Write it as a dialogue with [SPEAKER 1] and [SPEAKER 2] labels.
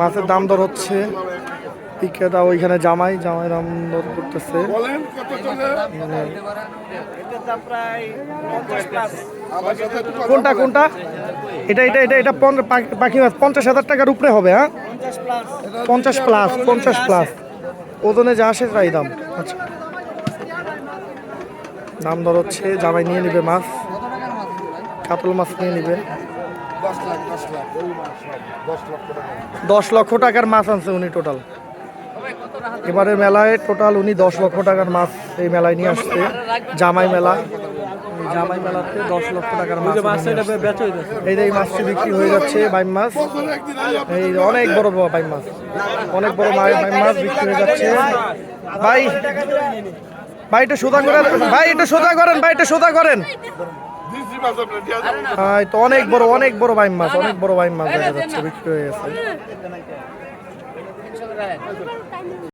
[SPEAKER 1] মাছের দাম দর হচ্ছে, বিক্রেতা ওইখানে জামাই দাম দর করতেছে। কোনটা কোনটা? এটা এটা এটা এটা পাখি মাছ 50,000 টাকার উপরে হবে। হ্যাঁ, 50 প্লাস ওজনে যা আসে তাই দাম। আচ্ছা, দাম দর হচ্ছে। জামাই নিয়ে নিবে মাছ, কাতল মাছ নিয়ে নিবে। 10 লক্ষ টাকার মাছ আনছে উনি টোটাল। এবারের মেলায় টোটাল উনি 10 লক্ষ টাকার মাছ এই মেলায় নিয়ে আসছে। জামাই মেলা, জামাই মেলাতে 10 লক্ষ টাকার মাছ। এই যে এই মাছটি বিক্রি হয়ে যাচ্ছে, বাইম মাছ। এই অনেক বড় বড় বাইম মাছ, অনেক বড় বাইম মাছ বিক্রি হয়ে যাচ্ছে। ভাই এটা সোজা করেন, ভাই এটা সোজা করেন, ভাই এটা সোজা করেন। তো অনেক বড় বাইম মাছ, অনেক বড় বাইম মাছ দেখা যাচ্ছে বিক্রি হয়ে গেছে।